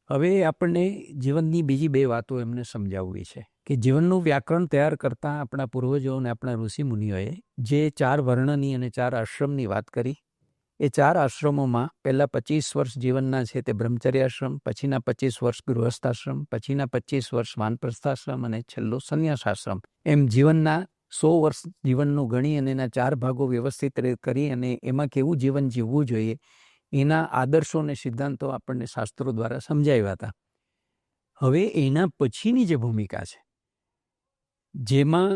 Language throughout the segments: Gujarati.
હવે આપણને જીવનની બીજી બે વાતો એમને સમજાવવી છે કે જીવનનું વ્યાકરણ તૈયાર કરતા આપણા પૂર્વજો અને આપણા ઋષિમુનિઓએ જે 4 વર્ણની અને 4 આશ્રમની વાત કરી, એ 4 આશ્રમોમાં પહેલા 25 વર્ષ જીવનના છે તે બ્રહ્મચર્યાશ્રમ, પછીના 25 વર્ષ ગૃહસ્થાશ્રમ, પછીના 25 વર્ષ વાનપ્રસ્થાશ્રમ અને છેલ્લો સંન્યાસાશ્રમ, એમ જીવનના 100 વર્ષ જીવનનું ગણી અને એના 4 ભાગો વ્યવસ્થિત કરી અને એમાં કેવું જીવન જીવવું જોઈએ એના આદર્શો અને સિદ્ધાંતો આપણને શાસ્ત્રો દ્વારા સમજાવ્યા હતા. હવે એના પછીની જે ભૂમિકા છે, જેમાં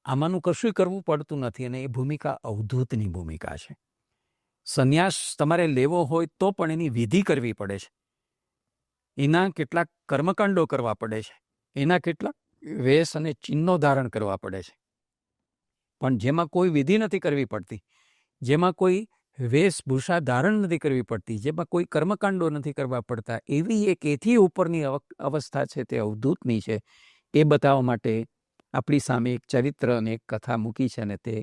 આમાંનું કશું કરવું પડતું નથી અને એ ભૂમિકા અવધૂતની ભૂમિકા છે. સંન્યાસ તમારે લેવો હોય તો પણ એની વિધિ કરવી પડે છે, એના કેટલાક કર્મકાંડો કરવા પડે છે, એના કેટલાક વેશ અને ચિહ્નો ધારણ કરવા પડે છે. પણ જેમાં કોઈ વિધિ નથી કરવી પડતી, જેમાં કોઈ વેશભૂષા ધારણ નથી કરવી પડતી, જેમાં કોઈ કર્મકાંડો નથી કરવા પડતા, એવી એક એથી ઉપરની અવસ્થા છે તે અવધૂતની છે. એ બતાવવા માટે આપણી સામે એક ચરિત્ર અને એક કથા મૂકી છે અને તે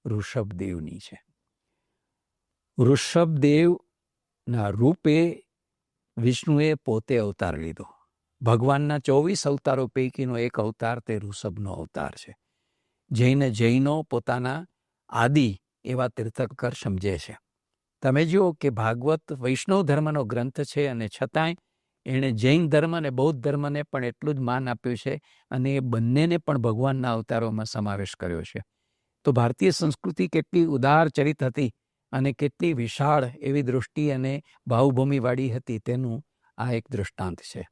ઋષભદેવની છે. ઋષભદેવના રૂપે વિષ્ણુએ પોતે અવતાર લીધો. ભગવાનના 24 અવતારો પૈકીનો એક અવતાર તે ઋષભનો અવતાર છે. જૈનો પોતાના આદિ એવા તીર્થંકર સમજે છે. તમે જુઓ કે ભાગવત વૈષ્ણવ ધર્મનો ગ્રંથ છે અને છતાંય એણે જૈન ધર્મ અને બૌદ્ધ ધર્મને પણ એટલું જ માન આપ્યું છે અને એ બંનેને પણ ભગવાનના અવતારોમાં સમાવેશ કર્યો છે. તો ભારતીય સંસ્કૃતિ કેટલી ઉદાર ચરિત હતી અને કેટલી વિશાળ એવી દૃષ્ટિ અને ભાવભૂમિવાળી હતી તેનું આ એક દૃષ્ટાંત છે.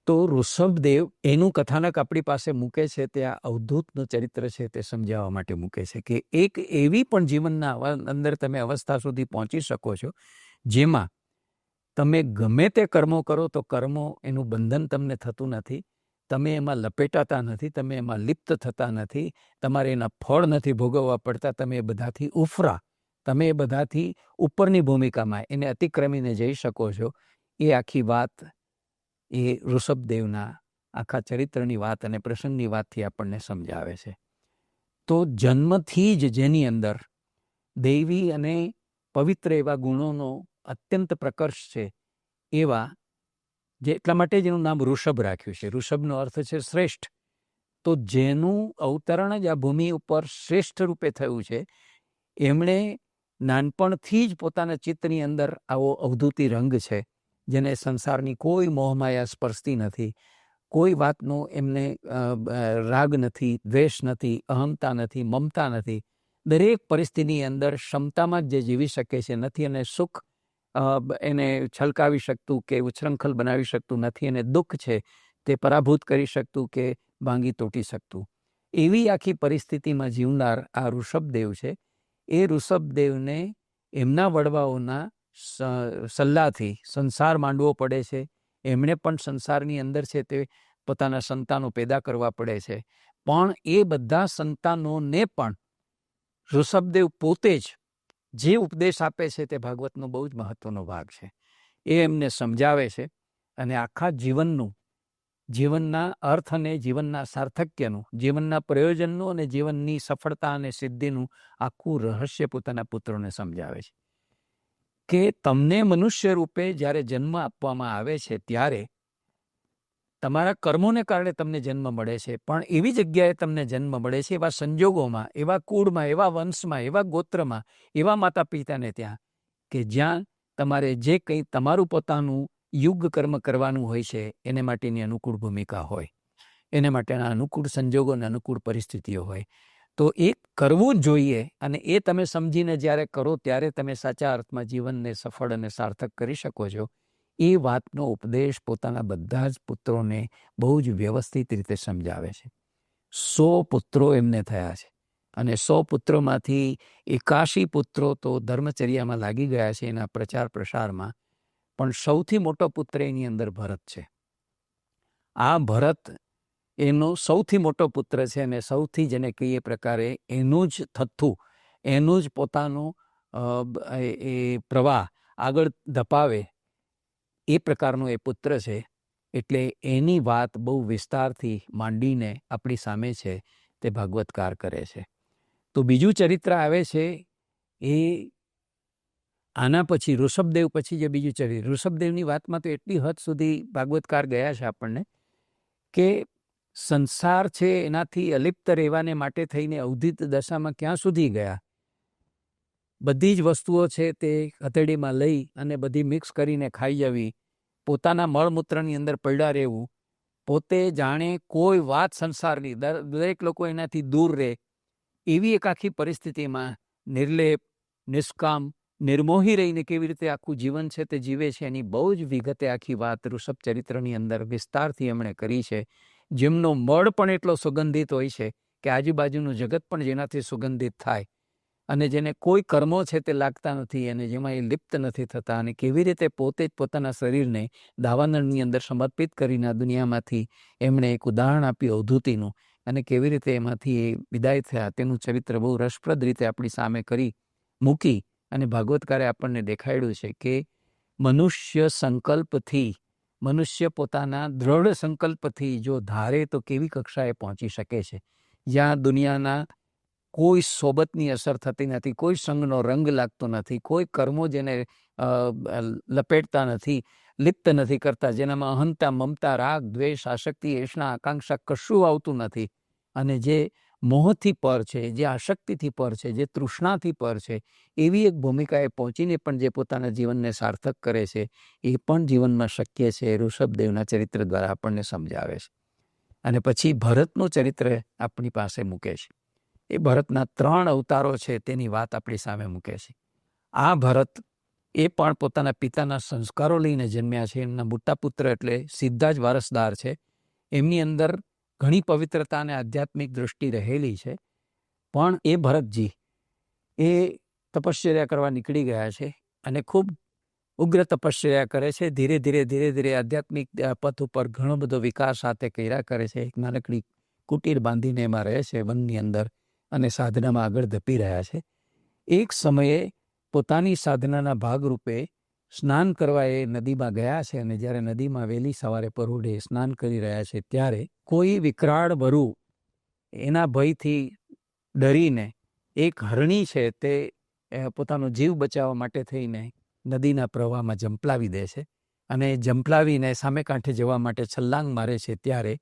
તો ઋષભદેવ એનું કથાનક આપણી પાસે મૂકે છે તે આ અવધૂતનું ચરિત્ર છે તે સમજાવવા માટે મૂકે છે કે એક એવી પણ જીવનના અંદર તમે અવસ્થા સુધી પહોંચી શકો છો જેમાં તમે ગમે તે કર્મો કરો તો કર્મો એનું બંધન તમને થતું નથી, તમે એમાં લપેટાતા નથી, તમે એમાં લિપ્ત થતા નથી, તમારે એના ફળ નથી ભોગવવા પડતા, તમે એ બધાથી ઉફરા, તમે એ બધાથી ઉપરની ભૂમિકામાં એને અતિક્રમીને જઈ શકો છો. એ આખી વાત એ ઋષભદેવના આખા ચરિત્રની વાત અને પ્રસંગની વાતથી આપણને સમજાવે છે. તો જન્મથી જ જેની અંદર દૈવી અને પવિત્ર એવા ગુણોનો અત્યંત પ્રકર્ષ છે, એવા એટલા માટે જ એનું નામ ઋષભ રાખ્યું છે. ઋષભનો અર્થ છે શ્રેષ્ઠ. તો જેનું અવતરણ જ આ ભૂમિ ઉપર શ્રેષ્ઠ રૂપે થયું છે, એમણે નાનપણથી જ પોતાના ચિત્તની અંદર આવો અવધૂતી રંગ છે, જેને સંસારની કોઈ મોહમાયા સ્પર્શતી નથી, કોઈ વાતનો એમને રાગ નથી, દ્વેષ નથી, અહમતા નથી, મમતા નથી. દરેક પરિસ્થિતિની અંદર ક્ષમતામાં જ જે જીવી શકે છે, નથી અને સુખ એને છલકાવી શકતું કે ઉચ્છૃંખલ બનાવી શકતું નથી, અને દુઃખ છે તે પરાભૂત કરી શકતું કે ભાંગી તોટી શકતું. એવી આખી પરિસ્થિતિમાં જીવનાર આ ઋષભદેવ છે. એ ઋષભદેવને એમના વડવાઓના સલ્લાથી સંસાર માંડવો પડે છે. એમણે પણ સંસારની અંદર છે તે પોતાના સંતાનો પેદા કરવા પડે છે. પણ એ બધા સંતાનોને પણ ઋષભદેવ પોતે જ જે ઉપદેશ આપે છે તે ભાગવતનો બહુ જ મહત્વનો ભાગ છે. એ એમને સમજાવે છે અને આખા જીવનના અર્થ અને જીવનના સાર્થક્યનું, જીવનના પ્રયોજનનું અને જીવનની સફળતા અને સિદ્ધિનું આખું રહસ્ય પોતાના પુત્રોને સમજાવે છે કે તમને મનુષ્ય રૂપે જ્યારે જન્મ આપવામાં આવે છે ત્યારે તમારા કર્મોને કારણે તમને જન્મ મળે છે, પણ એવી જગ્યાએ તમને જન્મ મળે છે, એવા સંજોગોમાં, એવા કુળમાં, એવા વંશમાં, એવા ગોત્રમાં, એવા માતા પિતાને ત્યાં કે જ્યાં તમારે જે કંઈ તમારું પોતાનું યુગ કર્મ કરવાનું હોય છે એને માટેની અનુકૂળ ભૂમિકા હોય, એને માટેના અનુકૂળ સંજોગો અને અનુકૂળ પરિસ્થિતિઓ હોય. તો એ કરવું જ જોઈએ અને એ તમે સમજીને જ્યારે કરો ત્યારે તમે સાચા અર્થમાં જીવનને સફળ અને સાર્થક કરી શકો છો. એ વાતનો ઉપદેશ પોતાના બધા જ પુત્રોને બહુ જ વ્યવસ્થિત રીતે સમજાવે છે. 100 પુત્રો એમને થયા છે અને 100 પુત્રોમાંથી 81 પુત્રો તો ધર્મચર્યામાં લાગી ગયા છે એના પ્રચાર પ્રસારમાં, પણ સૌથી મોટો પુત્ર એની અંદર ભરત છે. આ ભરત એનો સૌથી મોટો પુત્ર છે અને સૌથી, જેને કહીએ પ્રકારે, એનું જ થથ્થું, એનું જ પોતાનું એ પ્રવાહ આગળ ધપાવે એ પ્રકારનો એ પુત્ર છે. એટલે એની વાત બહુ વિસ્તારથી માંડીને આપણી સામે છે તે ભાગવતકાર કરે છે. તો બીજું ચરિત્ર આવે છે એ આના પછી ઋષભદેવ પછી જે બીજું ચરિત્ર, ઋષભદેવની વાતમાં તો એટલી હદ સુધી ભાગવતકાર ગયા છે આપણને કે સંસાર છે એનાથી અલિપ્ત રહેવાને માટે થઈને અવધિત દશામાં ક્યાં સુધી ગયા. બધી જ વસ્તુઓ છે તે હથેળીમાં લઈ અને બધી મિક્સ કરીને ખાઈ જવી, પોતાના મળમૂત્રની અંદર પડ્યા રહેવું, પોતે જાણે કોઈ વાત સંસારની, દરેક લોકો એનાથી દૂર રહે, એવી એક આખી પરિસ્થિતિમાં નિર્લેપ, નિષ્કામ, નિર્મોહી રહીને કેવી રીતે આખું જીવન છે તે જીવે છે એની બહુ જ વિગતે આખી વાત ઋષભ ચરિત્રની અંદર વિસ્તારથી એમણે કરી છે. જેમનો મળ પણ એટલો સુગંધિત હોય છે કે આજુબાજુનું જગત પણ જેનાથી સુગંધિત થાય, અને જેને કોઈ કર્મો છે તે લાગતા નથી અને જેમાં એ લિપ્ત નથી થતા, અને કેવી રીતે પોતે જ પોતાના શરીરને દાવાનળની અંદર સમર્પિત કરીને આ દુનિયામાંથી એમણે એક ઉદાહરણ આપ્યું અવધૂતિનું, અને કેવી રીતે એમાંથી એ વિદાય થયા તેનું ચરિત્ર બહુ રસપ્રદ રીતે આપણી સામે કરી મૂકી. અને ભાગવતકારે આપણને દેખાડ્યું છે કે મનુષ્ય સંકલ્પથી, મનુષ્ય પોતાના દ્રઢ સંકલ્પથી જો ધારે તો કેવી કક્ષાએ પહોંચી શકે છે, જ્યાં દુનિયાના કોઈ સોબતની અસર થતી નથી, કોઈ સંગનો રંગ લાગતો નથી, કોઈ કર્મો જેને લપેટતા નથી, લિપ્ત નથી કરતા, જેનામાં અહંતા, મમતા, રાગ, દ્વેષ, આસક્તિ, એષણા, આકાંક્ષા કશું આવતું નથી, અને જે મોહથી પર છે, જે આસક્તિથી પર છે, જે તૃષ્ણાથી પર છે, એવી એક ભૂમિકાએ પહોંચીને પણ જે પોતાના જીવનને સાર્થક કરે છે, એ પણ જીવનમાં શક્ય છે. ઋષભદેવના ચરિત્ર દ્વારા આપણને સમજાવે છે. અને પછી ભરતનું ચરિત્ર આપણી પાસે મૂકે છે. એ ભરતના 3 અવતારો છે તેની વાત આપણી સામે મૂકે છે. આ ભરત એ પણ પોતાના પિતાના સંસ્કારો લઈને જન્મ્યા છે. એમના મોટા પુત્ર એટલે સીધા જ વારસદાર છે. એમની અંદર ઘણી પવિત્રતા અને આધ્યાત્મિક દૃષ્ટિ રહેલી છે. પણ એ ભરતજી એ તપશ્ચર્યા કરવા નીકળી ગયા છે અને ખૂબ ઉગ્ર તપશ્ચર્યા કરે છે. ધીરે ધીરે આધ્યાત્મિક પથ ઉપર ઘણો બધો વિકાસ સાથે કર્યા કરે છે. એક નાનકડી કુટીર બાંધીને એમાં રહે છે વનની અંદર, અને સાધનામાં આગળ ધપી રહ્યા છે. એક સમયે પોતાની સાધનાના ભાગરૂપે સ્નાન કરવા એ નદીમાં ગયા છે, અને જ્યારે નદીમાં વહેલી સવારે પરોઢે સ્નાન કરી રહ્યા છે ત્યારે કોઈ વિકરાળ વરુ એના ભયથી ડરીને એક હરણી છે તે પોતાનો જીવ બચાવવા માટે થઈને નદીના પ્રવાહમાં જંપલાવી દે છે, અને જંપલાવીને સામે કાંઠે જવા માટે છલાંગ મારે છે. ત્યારે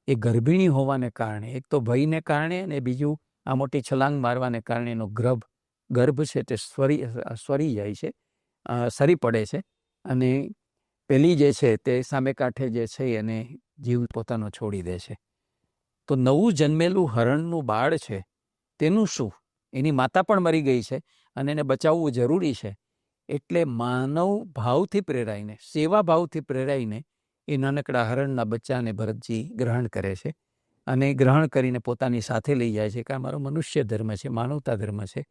એ ગર્ભિણી હોવાને કારણે, એક તો ભયને કારણે અને બીજું આ મોટી છલાંગ મારવાને કારણે એનો ગર્ભ છે તે સ્વરી જાય છે, સરી પડે છે, અને પેલી જે છે તે સામે કાંઠે જે છે એને જીવ પોતાનો છોડી દે છે. તો નવું જન્મેલું હરણનું બાળ છે તેનું શું? એની માતા પણ મરી ગઈ છે અને એને બચાવવું જરૂરી છે. એટલે માનવ ભાવથી પ્રેરાઈને, સેવા ભાવથી પ્રેરાઈને એ નાનકડા હરણના બચ્ચાને ભરતજી ગ્રહણ કરે છે, અને ગ્રહણ કરીને પોતાની સાથે લઈ જાય છે કે આ મારો મનુષ્ય ધર્મ છે, માનવતા ધર્મ છે.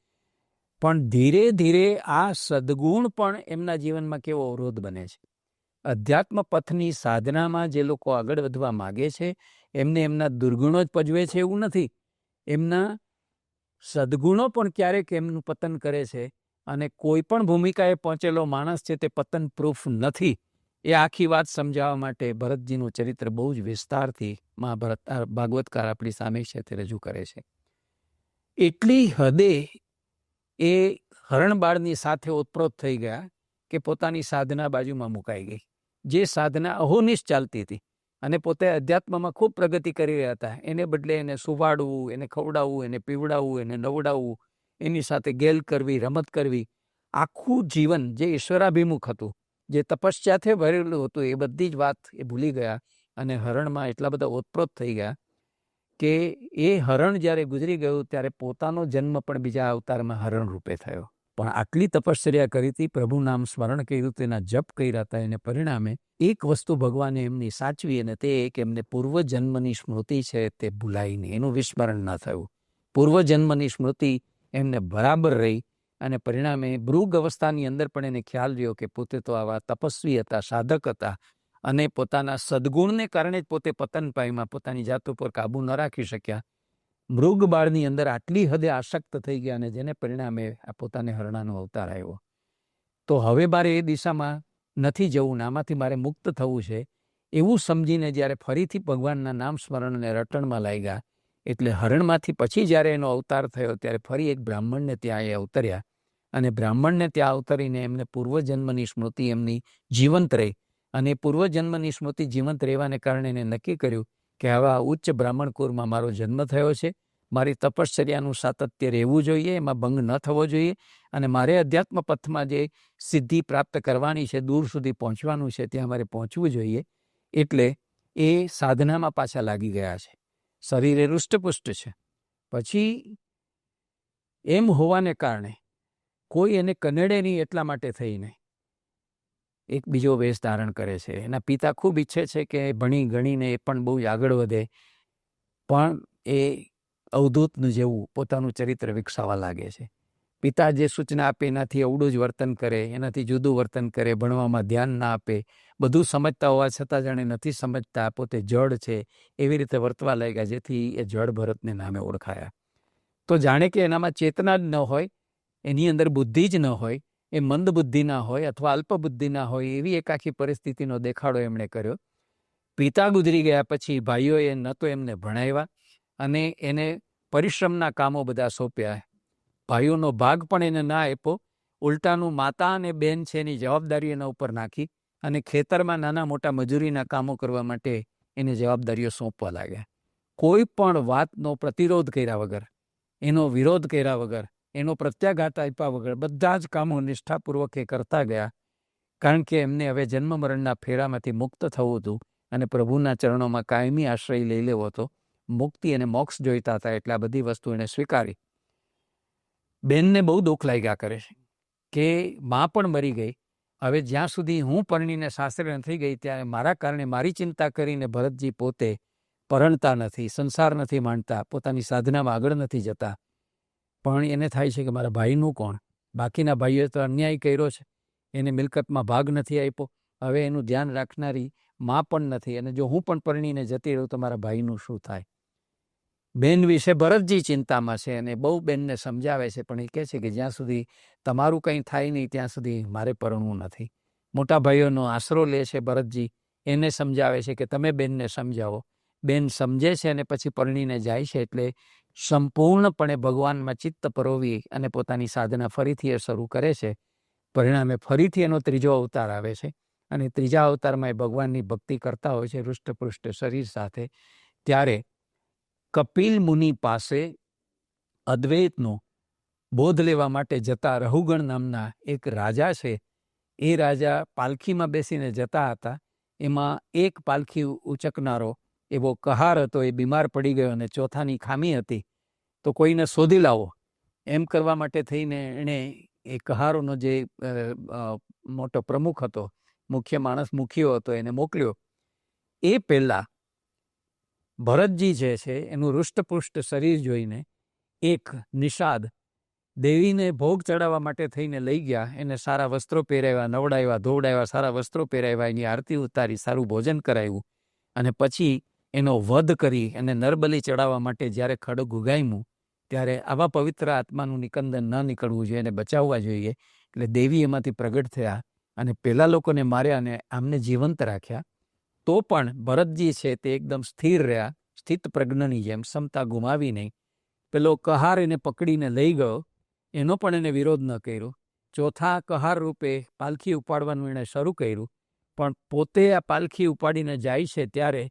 પણ ધીરે ધીરે આ સદ્ગુણ પણ એમના જીવનમાં કેવો અવરોધ બને છે. અધ્યાત્મ પથની સાધનામાં જે લોકો આગળ વધવા માગે છે એમને એમના દુર્ગુણો જ પજવે છે એવું નથી. એમના સદ્ગુણો પણ ક્યારેક એમનું પતન કરે છે, અને કોઈ પણ ભૂમિકાએ પહોંચેલો માણસ છે તે પતન પ્રૂફ નથી. એ આખી વાત સમજાવવા માટે ભરતજીનું ચરિત્ર બહુ જ વિસ્તારથી ભાગવતકાર આપણી સામે છે તે રજૂ કરે છે. એટલી હદે એ હરણબાળની સાથે ઓતપ્રોત થઈ ગયા કે પોતાની સાધના બાજુમાં મુકાઈ ગઈ. જે સાધના અહોનિશ ચાલતી હતી અને પોતે અધ્યાત્મમાં ખૂબ પ્રગતિ કરી રહ્યા હતા, એને બદલે એને સુવાડવું, એને ખવડાવવું, એને પીવડાવવું, એને નવડાવવું, એની સાથે ગેલ કરવી, રમત કરવી, આખું જીવન જે ઈશ્વરાભિમુખ હતું, જે તપસ્યાથી ભરેલું હતું, એ બધી જ વાત એ ભૂલી ગયા અને હરણમાં એટલા બધા ઓતપ્રોત થઈ ગયા કે એ હરણ જ્યારે ગુજરી ગયું ત્યારે પોતાનો જન્મ પણ બીજા અવતારમાં હરણ રૂપે થયો. પણ આટલી તપશ્ચર્યા કરી હતી, પ્રભુ નામ સ્મરણ કર્યું, તેના જપ કર્યા હતા, એને પરિણામે એક વસ્તુ ભગવાને એમની સાચવી, અને તે એક એમને પૂર્વજન્મની સ્મૃતિ છે તે ભૂલાઈ નહીં, એનું વિસ્મરણ ન થયું. પૂર્વજન્મની સ્મૃતિ એમને બરાબર રહી, અને પરિણામે મૃગ અવસ્થાની અંદર પણ એને ખ્યાલ રહ્યો કે પોતે તો આવા તપસ્વી હતા, સાધક હતા, અને પોતાના સદ્ગુણને કારણે જ પોતે પતન પામ્યા, પોતાની જાત ઉપર કાબુ ન રાખી શક્યા. મૃગ બાળની અંદર આટલી હદે આસક્ત થઈ ગયા, અને જેને પરિણામે આ પોતાને હરણાનો અવતાર આવ્યો. તો હવે મારે એ દિશામાં નથી જવું, આમાંથી મારે મુક્ત થવું છે, એવું સમજીને જ્યારે ફરીથી ભગવાનના નામ સ્મરણને રટણમાં લાગ્યા, એટલે હરણમાંથી પછી જ્યારે એનો અવતાર થયો ત્યારે ફરી એક બ્રાહ્મણને ત્યાં એ અવતર્યા, અને બ્રાહ્મણને ત્યાં અવતરીને એમને પૂર્વજન્મની સ્મૃતિ એમની જીવંત રહી, અને પૂર્વજન્મની સ્મૃતિ જીવંત રહેવાને કારણે એને નક્કી કર્યું કે આવા ઉચ્ચ બ્રાહ્મણ કુળમાં મારો જન્મ થયો છે, મારી તપશ્ચર્યાનું સાતત્ય રહેવું જોઈએ, એમાં ભંગ ન થવો જોઈએ, અને મારે અધ્યાત્મ પથમાં જે સિદ્ધિ પ્રાપ્ત કરવાની છે, દૂર સુધી પહોંચવાનું છે, ત્યાં મારે પહોંચવું જોઈએ. એટલે એ સાધનામાં પાછા લાગી ગયા છે. શરીરે રૂષ્ટપુષ્ટ છે. પછી એમ હોવાને કારણે કોઈ એને કનડે નહીં એટલા માટે થઈને એક બીજો વેશ ધારણ કરે છે. એના પિતા ખૂબ ઈચ્છે છે કે ભણી ગણીને એ પણ બહુ આગળ વધે, પણ એ અવધૂતનું જેવું પોતાનું ચરિત્ર વિકસાવવા લાગે છે. પિતા જે સૂચના આપે એનાથી અવળું જ વર્તન કરે, એનાથી જુદું વર્તન કરે, ભણવામાં ધ્યાન ના આપે, બધું સમજતા હોવા છતાં જાણે નથી સમજતા, પોતે જડ છે એવી રીતે વર્તવા લાગ્યા, જેથી એ જડ ભરતને નામે ઓળખાયા. તો જાણે કે એનામાં ચેતના જ ન હોય, એની અંદર બુદ્ધિ જ ન હોય, એ મંદ બુદ્ધિ ના હોય અથવા અલ્પ બુદ્ધિ ના હોય, એવી એક આખી પરિસ્થિતિનો દેખાડો એમણે કર્યો. પિતા ગુજરી ગયા પછી ભાઈઓએ ન તો એમને ભણાવ્યા અને એને પરિશ્રમના કામો બધા સોંપ્યા. ભાઈઓનો ભાગ પણ એને ના આપ્યો, ઉલટાનું માતા અને બેન છે એની જવાબદારી એના ઉપર નાખી અને ખેતરમાં નાના મોટા મજૂરીના કામો કરવા માટે એને જવાબદારીઓ સોંપવા લાગ્યા. કોઈ પણ વાતનો પ્રતિરોધ કર્યા વગર, એનો વિરોધ કર્યા વગર, એનો પ્રત્યાઘાત આપ્યા વગર બધા જ કામો નિષ્ઠાપૂર્વક એ કરતા ગયા, કારણ કે એમને હવે જન્મ મરણના ફેરામાંથી મુક્ત થવું હતું અને પ્રભુના ચરણોમાં કાયમી આશ્રય લઈ લેવો હતો. મુક્તિ અને મોક્ષ જોઈતા હતા, એટલે આ બધી વસ્તુ એને સ્વીકારી. બેનને બહુ દુઃખ લાગ્યા કરે છે કે મા પણ મરી ગઈ, હવે જ્યાં સુધી હું પરણીને સાસરે નથી ગઈ ત્યારે મારા કારણે મારી ચિંતા કરીને ભરતજી પોતે પરણતા નથી, સંસાર નથી માણતા, પોતાની સાધનામાં આગળ નથી જતા. પણ એને થાય છે કે મારા ભાઈનું કોણ? બાકીના ભાઈઓએ તો અન્યાય કર્યો છે, એને મિલકતમાં ભાગ નથી આપ્યો, હવે એનું ધ્યાન રાખનારી મા પણ નથી, અને જો હું પણ પરણીને જતી રહું તો મારા ભાઈનું શું થાય? બેન વિશે ભરતજી ચિંતામાં છે અને બહુ બેનને સમજાવે છે, પણ એ કહે છે કે જ્યાં સુધી તમારું કંઈ થાય નહીં ત્યાં સુધી મારે પરણવું નથી. મોટા ભાઈઓનો આશરો લે છે ભરતજી, એને સમજાવે છે કે તમે બેનને સમજાવો. બેન સમજે છે અને પછી પરણીને જાય છે, એટલે સંપૂર્ણપણે ભગવાનમાં ચિત્ત પરોવી અને પોતાની સાધના ફરીથી એ શરૂ કરે છે. પરિણામે ફરીથી એનો ત્રીજો અવતાર આવે છે, અને ત્રીજા અવતારમાં એ ભગવાનની ભક્તિ કરતા હોય છે હૃષ્ટપૃષ્ટ શરીર સાથે. ત્યારે કપિલ મુનિ પાસે અદ્વૈતનો બોધ લેવા માટે જતા રહુગણ નામના એક રાજા છે. એ રાજા પાલખીમાં બેસીને જતા હતા. એમાં એક પાલખી ઉચકનારો એવો કહાર હતો, એ બીમાર પડી ગયો અને ચોથાની ખામી હતી, તો કોઈને શોધી લાવો એમ કરવા માટે થઈને એણે એ કહારોનો જે મોટો પ્રમુખ હતો, મુખ્ય માણસ, મુખીઓ હતો, એને મોકલ્યો. એ પહેલાં ભરતજી જે છે એનું હૃષ્ટપુષ્ટ શરીર જોઈને એક નિષાદ દેવીને ભોગ ચડાવવા માટે થઈને લઈ ગયા. એને સારા વસ્ત્રો પહેરાવ્યા, નવડાવ્યા, ધોવડાવ્યા, સારા વસ્ત્રો પહેરાવ્યા, એની આરતી ઉતારી, સારું ભોજન કરાવ્યું, અને પછી એનો વધ કરી અને નરબલી ચડાવવા માટે જ્યારે ખડગ ઉગામ્યું, ત્યારે આવા પવિત્ર આત્માનું નિકંદન ન નીકળવું જોઈએ, એને બચાવવા જોઈએ. એટલે દેવી એમાંથી પ્રગટ થયા અને પેલા લોકોને માર્યા અને આમને જીવંત રાખ્યા. તો પણ ભરતજી છે તે એકદમ સ્થિર રહ્યા, સ્થિત પ્રજ્ઞની જેમ, ક્ષમતા ગુમાવી નહીં. પેલો કહાર એને પકડીને લઈ ગયો, એનો પણ એને વિરોધ ન કર્યો. ચોથા કહાર રૂપે પાલખી ઉપાડવાનું એણે શરૂ કર્યું, પણ પોતે આ પાલખી ઉપાડીને જાય છે ત્યારે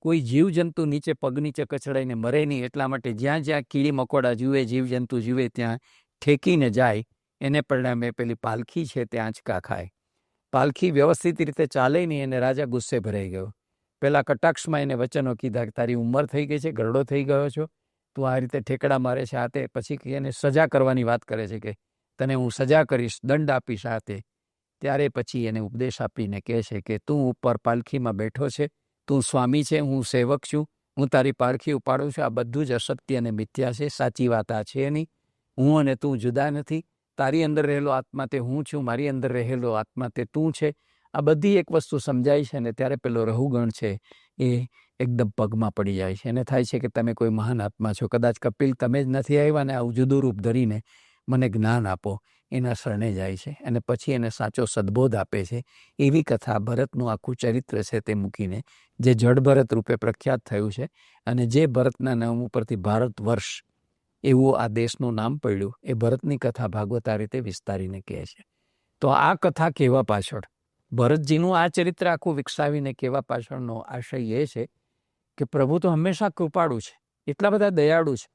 કોઈ જીવજંતુ નીચે પગ નીચે કચડાઈને મરે નહીં, એટલા માટે જ્યાં જ્યાં કીડી મકોડા જુએ, જીવજંતુ જુએ, ત્યાં ઠેકીને જાય. એને પરિણામે પેલી પાલખી છે તે આંચકા ખાય. પાલખી વ્યવસ્થિત રીતે ચાલે નહીં, એને રાજા ગુસ્સે ભરાઈ ગયો. પેલા કટાક્ષમાં એને વચનો કીધા કે તારી ઉંમર થઈ ગઈ છે, ગરડો થઈ ગયો છો, તું આ રીતે ઠેકડા મારે છે, આ તે. પછી એને સજા કરવાની વાત કરે છે કે તને હું સજા કરીશ, દંડ આપીશ, આ તે. ત્યારે પછી એને ઉપદેશ આપીને કહે છે કે તું ઉપર પાલખીમાં બેઠો છે, તું સ્વામી છે, હું સેવક છું, હું તારી પાલખી ઉપાડું છું, આ બધું જ અસત્ય અને મિથ્યા છે, સાચી વાત આ છે નહીં. હું અને તું જુદા નથી, તારી અંદર રહેલો આત્મા તે હું છું, મારી અંદર રહેલો આત્મા તે તું છે. આ બધી એક વસ્તુ સમજાય છે, ને ત્યારે પેલો રહુગણ છે એ એકદમ પગમાં પડી જાય છે. એને થાય છે કે તમે કોઈ મહાન આત્મા છો, કદાચ કપિલ તમે જ નથી આવ્યા ને આવું જુદું રૂપ ધરીને મને જ્ઞાન આપો. એના શરણે જાય છે અને પછી એને સાચો સદબોધ આપે છે. એવી કથા ભરતનું આખું ચરિત્ર છે તે મૂકીને, જે જડ ભરત રૂપે પ્રખ્યાત થયું છે, અને જે ભરતના નામ ઉપરથી ભારત વર્ષ એવું આ દેશનું નામ પડ્યું એ ભરતની કથા ભાગવત આ રીતે વિસ્તારીને કહે છે. તો આ કથા કહેવા પાછળ ભરતજીનું આ ચરિત્ર આખું વિકસાવીને કહેવા પાછળનો આશય એ છે કે પ્રભુ તો હંમેશા કૃપાળુ છે, એટલા બધા દયાળુ છે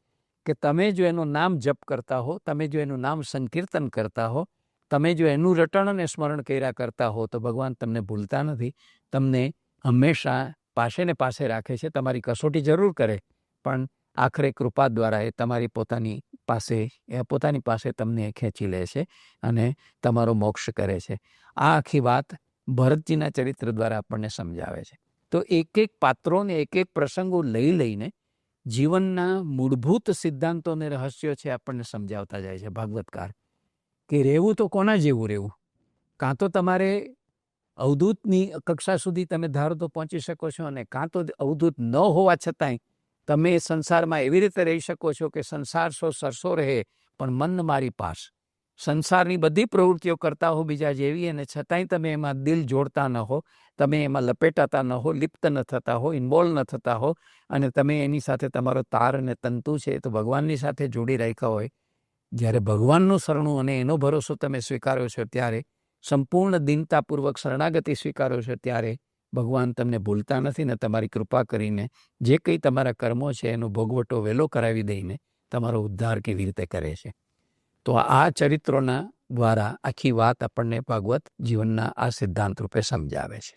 કે તમે જો એનું નામ જપ કરતા હો, તમે જો એનું નામ સંકીર્તન કરતા હો, તમે જો એનું રટણ અને સ્મરણ કર્યા કરતા હો તો ભગવાન તમને ભૂલતા નથી, તમને હંમેશા પાસે ને પાસે રાખે છે. તમારી કસોટી જરૂર કરે પણ આખરે કૃપા દ્વારા એ તમારી પોતાની પાસે તમને ખેંચી લે છે અને તમારો મોક્ષ કરે છે. આ આખી વાત ભરતજીના ચરિત્ર દ્વારા આપણને સમજાવે છે. તો એક એક પાત્રોને એક એક પ્રસંગો લઈને જીવનના મૂળભૂત સિદ્ધાંતો અને રહસ્યો છે આપણને સમજાવતા જાય છે ભાગવતકાર. કે રહેવું તો કોના જેવું રહેવું? કાં તો તમારે અવધૂતની કક્ષા સુધી તમે ધારો તો પહોંચી શકો છો, અને કાં તો અવધૂત ન હોવા છતાંય તમે સંસારમાં એવી રીતે રહી શકો છો કે સંસાર સરસો રહે પણ મન મારી પાસ. સંસારની બધી પ્રવૃત્તિઓ કરતા હો બીજા જેવી, અને છતાંય તમે એમાં દિલ જોડતા ન હો, તમે એમાં લપેટાતા ન હો, લિપ્ત ન થતા હો, ઇન્વોલ્વ ન થતા હો, અને તમે એની સાથે તમારો તાર અને તંતુ છે તો ભગવાનની સાથે જોડી રાખ્યા હોય. જ્યારે ભગવાનનું શરણું અને એનો ભરોસો તમે સ્વીકાર્યો છો, ત્યારે સંપૂર્ણ દીનતાપૂર્વક શરણાગતિ સ્વીકાર્યો છો, ત્યારે ભગવાન તમને ભૂલતા નથી ને તમારી કૃપા કરીને જે કંઈ તમારા કર્મો છે એનો ભોગવટો વહેલો કરાવી દઈને તમારો ઉદ્ધાર કેવી રીતે કરે છે. તો આ ચરિત્રોના દ્વારા આખી વાત આપણને ભાગવત જીવનના આ સિદ્ધાંત રૂપે સમજાવે છે.